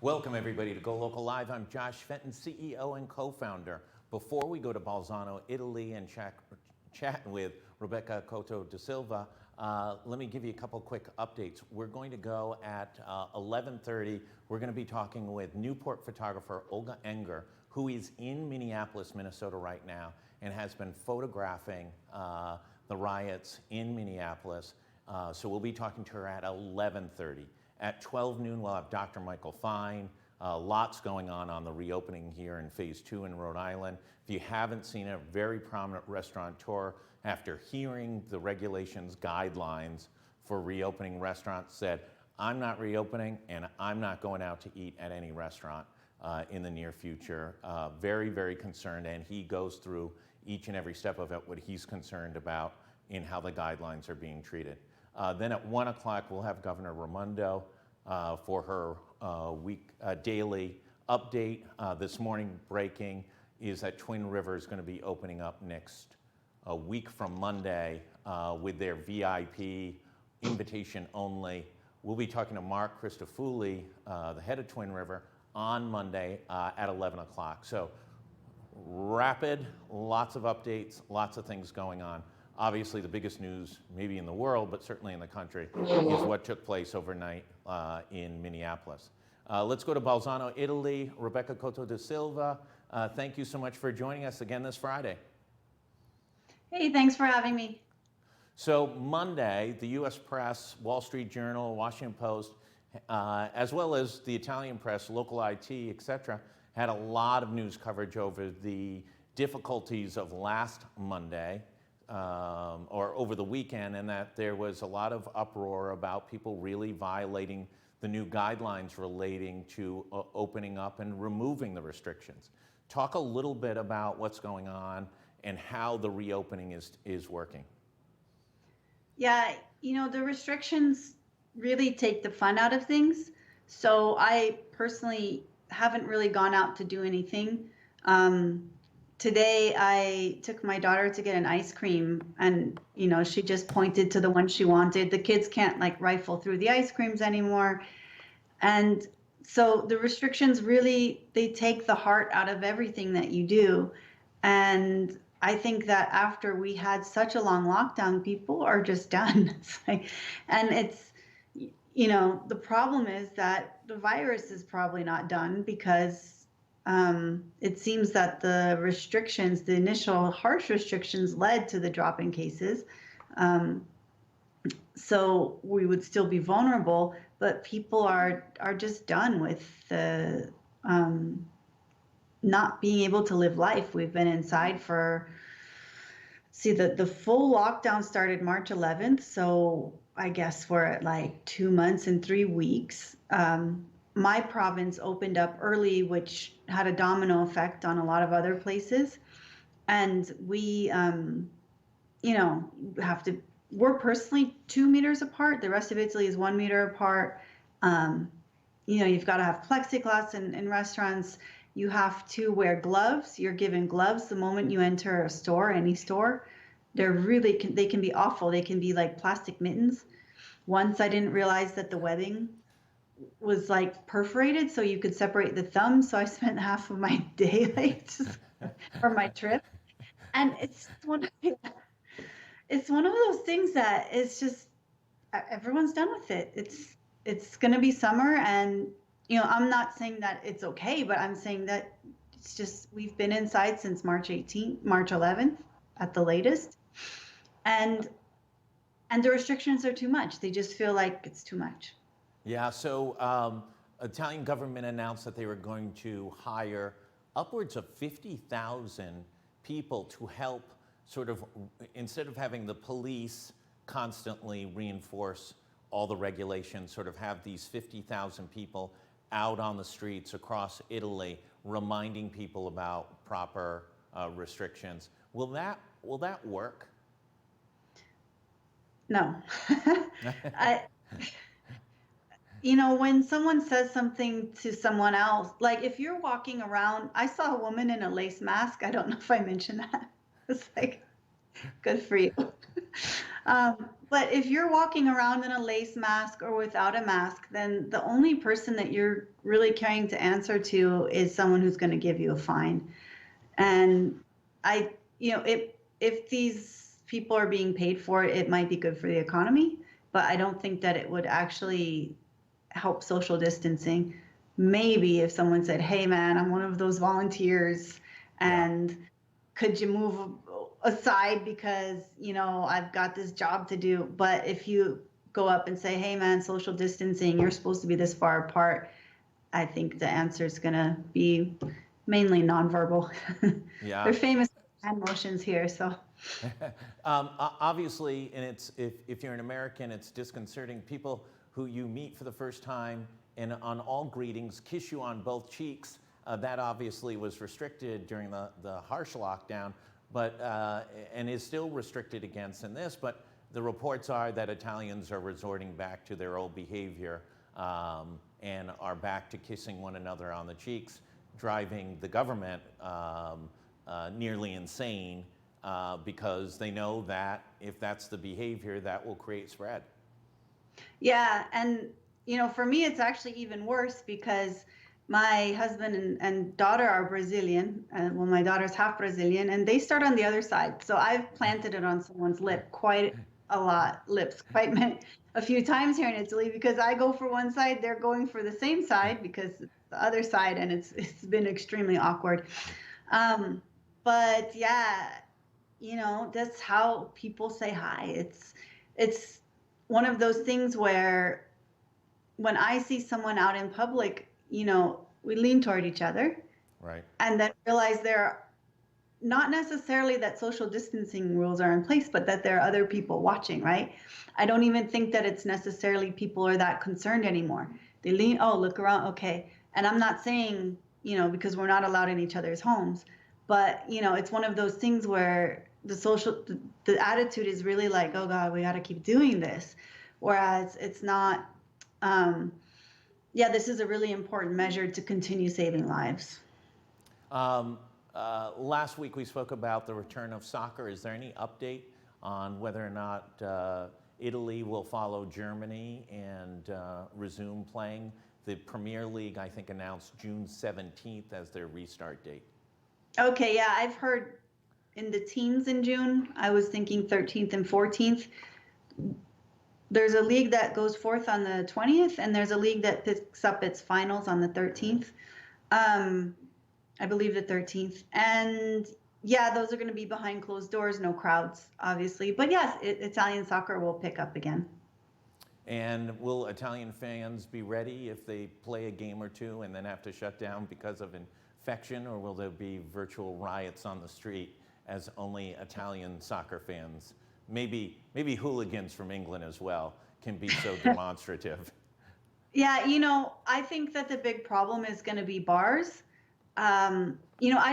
Welcome everybody to GoLocal Live. I'm Josh Fenton, CEO and co-founder. Before we go to Bolzano, Italy, and chat with Rebecca Couto da Silva, let me give you a couple quick updates. We're going to go at 11:30. We're going to be talking with Newport photographer Olga Enger, who is in Minneapolis, Minnesota right now, and has been photographing the riots in Minneapolis. So we'll be talking to her at 11:30. At 12 noon, we'll have Dr. Michael Fine. Lots going on the reopening here in Phase 2 in Rhode Island. If you haven't seen a very prominent restaurateur, after hearing the regulations, guidelines for reopening restaurants, said, I'm not reopening and I'm not going out to eat at any restaurant in the near future. Very, very concerned, and he goes through each and every step of it, what he's concerned about in how the guidelines are being treated. Then at 1 o'clock, we'll have Governor Raimondo for her daily update. This morning breaking is that Twin River is going to be opening up next a week from Monday with their VIP invitation only. We'll be talking to Mark Christofouli, the head of Twin River, on Monday at 11 o'clock. So rapid, lots of updates, lots of things going on. Obviously, the biggest news, maybe in the world, but certainly in the country, is what took place overnight in Minneapolis. Let's go to Bolzano, Italy. Rebecca Couto da Silva, thank you so much for joining us again this Friday. Hey, thanks for having me. So Monday, the U.S. press, Wall Street Journal, Washington Post, as well as the Italian press, local IT, etc., had a lot of news coverage over the difficulties of last Monday. Or over the weekend, and that there was a lot of uproar about people really violating the new guidelines relating to opening up and removing the restrictions. Talk a little bit about what's going on and how the reopening is working. Yeah, the restrictions really take the fun out of things. So I personally haven't really gone out to do anything. Today, I took my daughter to get an ice cream, and she just pointed to the one she wanted. The kids can't rifle through the ice creams anymore. And so the restrictions really, they take the heart out of everything that you do. And I think that after we had such a long lockdown, people are just done. And it's, the problem is that the virus is probably not done because it seems that the restrictions, the initial harsh restrictions, led to the drop in cases. So we would still be vulnerable, but people are just done with the not being able to live life. We've been inside for, the full lockdown started March 11th. So I guess we're at 2 months and 3 weeks. My province opened up early, which had a domino effect on a lot of other places. And we, we're personally 2 meters apart. The rest of Italy is 1 meter apart. You've got to have plexiglass in restaurants. You have to wear gloves. You're given gloves the moment you enter a store, any store. They can be awful. They can be like plastic mittens. Once I didn't realize that the webbing was perforated so you could separate the thumbs. So I spent half of my day for my trip. And it's one of those things that it's just, everyone's done with it. It's going to be summer, and I'm not saying that it's okay, but I'm saying that it's just, we've been inside since March 11th at the latest. And the restrictions are too much. They just feel like it's too much. Yeah, so Italian government announced that they were going to hire upwards of 50,000 people to help sort of, instead of having the police constantly reinforce all the regulations, sort of have these 50,000 people out on the streets across Italy reminding people about proper restrictions. Will that work? No. When someone says something to someone else, if you're walking around, I saw a woman in a lace mask. I don't know if I mentioned that. It's good for you. But if you're walking around in a lace mask or without a mask, then the only person that you're really carrying to answer to is someone who's going to give you a fine. And I, if these people are being paid for it, it might be good for the economy, but I don't think that it would actually help social distancing. Maybe if someone said, "Hey, man, I'm one of those volunteers, Yeah. and could you move aside because I've got this job to do." But if you go up and say, "Hey, man, social distancing, you're supposed to be this far apart," I think the answer is going to be mainly nonverbal. Yeah. They're famous for hand motions here, so. Obviously, and if you're an American, it's disconcerting. People who you meet for the first time and on all greetings kiss you on both cheeks. That obviously was restricted during the harsh lockdown, but and is still restricted against in this. But the reports are that Italians are resorting back to their old behavior and are back to kissing one another on the cheeks, driving the government nearly insane. Because they know that if that's the behavior, that will create spread. Yeah, and for me, it's actually even worse because my husband and daughter are Brazilian. Well, my daughter's half Brazilian, and they start on the other side. So I've planted it on someone's lip quite a lot, a few times here in Italy because I go for one side, they're going for the same side because it's the other side, and it's been extremely awkward. But yeah, that's how people say hi. It's one of those things where when I see someone out in public, we lean toward each other. Right. And then realize there are not necessarily that social distancing rules are in place, but that there are other people watching, right? I don't even think that it's necessarily people are that concerned anymore. They lean, oh, look around, okay. And I'm not saying, because we're not allowed in each other's homes, but it's one of those things where the attitude is really like, oh God, we got to keep doing this. Whereas it's not, this is a really important measure to continue saving lives. Last week we spoke about the return of soccer. Is there any update on whether or not Italy will follow Germany and resume playing? The Premier League, I think, announced June 17th as their restart date. Okay, yeah, I've heard in the teens in June. I was thinking 13th and 14th. There's a league that goes forth on the 20th, and there's a league that picks up its finals on the 13th. I believe the 13th. And yeah, those are going to be behind closed doors, no crowds, obviously. But yes, Italian soccer will pick up again. And will Italian fans be ready if they play a game or two and then have to shut down because of infection, or will there be virtual riots on the street as only Italian soccer fans, maybe hooligans from England as well, can be so demonstrative? Yeah, I think that the big problem is going to be bars. I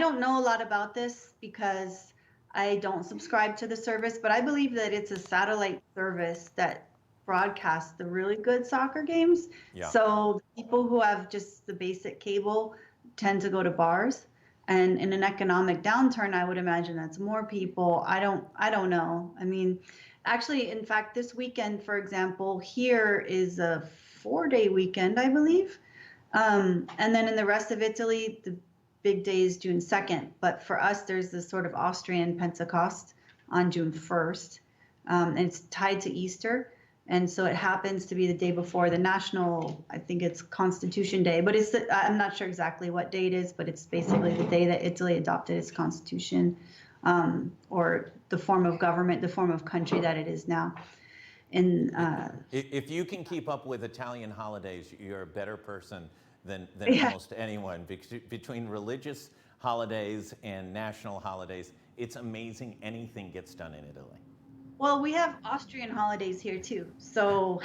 don't know a lot about this because I don't subscribe to the service, but I believe that it's a satellite service that broadcasts the really good soccer games. Yeah. So people who have just the basic cable tend to go to bars. And in an economic downturn, I would imagine that's more people. I don't know. I mean, actually, in fact, this weekend, for example, here is a 4-day weekend, I believe. And then in the rest of Italy, the big day is June 2nd. But for us, there's this sort of Austrian Pentecost on June 1st. And it's tied to Easter. And so it happens to be the day before the national, I think it's Constitution Day. But I'm not sure exactly what day it is, but it's basically the day that Italy adopted its constitution, or the form of government, the form of country that it is now. If you can keep up with Italian holidays, you're a better person than Yeah. almost anyone. Between religious holidays and national holidays, it's amazing anything gets done in Italy. Well, we have Austrian holidays here too. So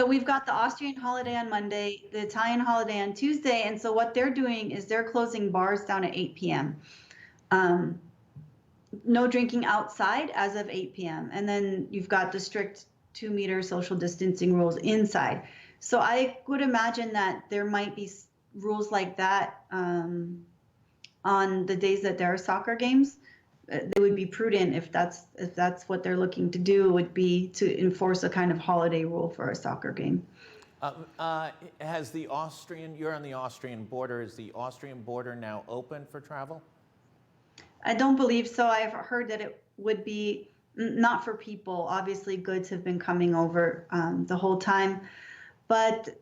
we've got the Austrian holiday on Monday, the Italian holiday on Tuesday. And so what they're doing is they're closing bars down at 8 p.m. No drinking outside as of 8 p.m. And then you've got the strict 2-meter social distancing rules inside. So I would imagine that there might be rules like that on the days that there are soccer games. they would be prudent if that's what they're looking to do, would be to enforce a kind of holiday rule for a soccer game. Has the Austrian, you're on the Austrian border, is the Austrian border now open for travel? I don't believe so. I've heard that it would be not for people. Obviously, goods have been coming over the whole time. But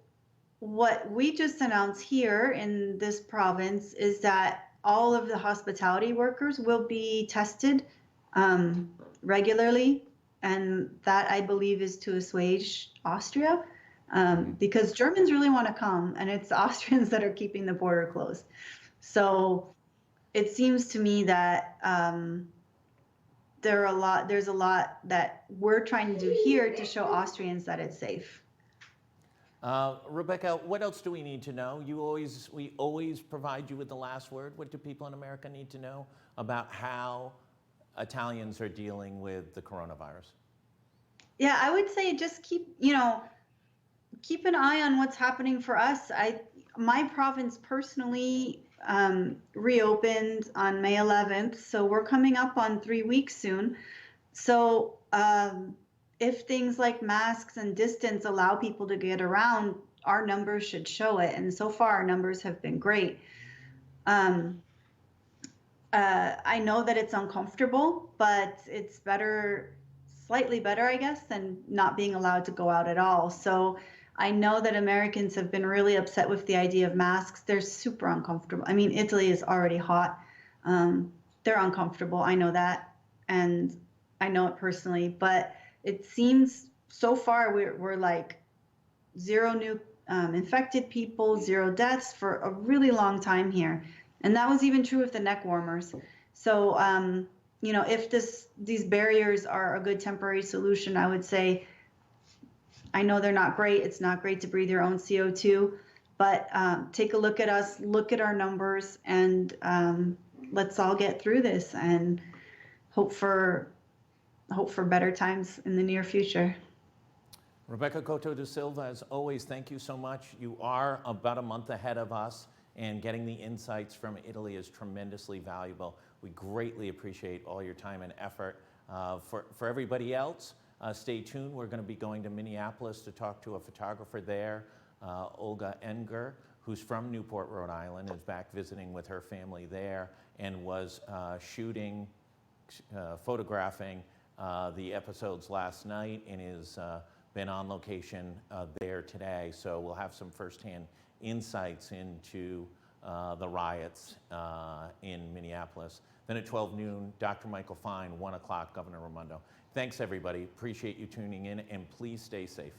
what we just announced here in this province is that all of the hospitality workers will be tested regularly. And that, I believe, is to assuage Austria. Because Germans really want to come, and it's Austrians that are keeping the border closed. So it seems to me that there's a lot that we're trying to do here to show Austrians that it's safe. Rebecca, what else do we need to know? We always provide you with the last word. What do people in America need to know about how Italians are dealing with the coronavirus? Yeah, I would say just keep an eye on what's happening for us. My province personally reopened on May 11th, so we're coming up on 3 weeks soon. So if things like masks and distance allow people to get around, our numbers should show it. And so far, our numbers have been great. I know that it's uncomfortable, but it's slightly better, I guess, than not being allowed to go out at all. So I know that Americans have been really upset with the idea of masks. They're super uncomfortable. I mean, Italy is already hot. They're uncomfortable. I know that, and I know it personally. But it seems so far we're like 0 new infected people, 0 deaths for a really long time here, and that was even true with the neck warmers. So if these barriers are a good temporary solution, I would say. I know they're not great. It's not great to breathe your own CO2, but take a look at us, look at our numbers, and let's all get through this and hope for better times in the near future. Rebecca Couto da Silva, as always, thank you so much. You are about a month ahead of us, and getting the insights from Italy is tremendously valuable. We greatly appreciate all your time and effort. For everybody else, stay tuned. We're going to be going to Minneapolis to talk to a photographer there, Olga Enger, who's from Newport, Rhode Island, is back visiting with her family there, and was photographing the episodes last night, and has been on location there today. So we'll have some firsthand insights into the riots in Minneapolis. Then at 12 noon, Dr. Michael Fine, 1 o'clock, Governor Raimondo. Thanks, everybody. Appreciate you tuning in, and please stay safe.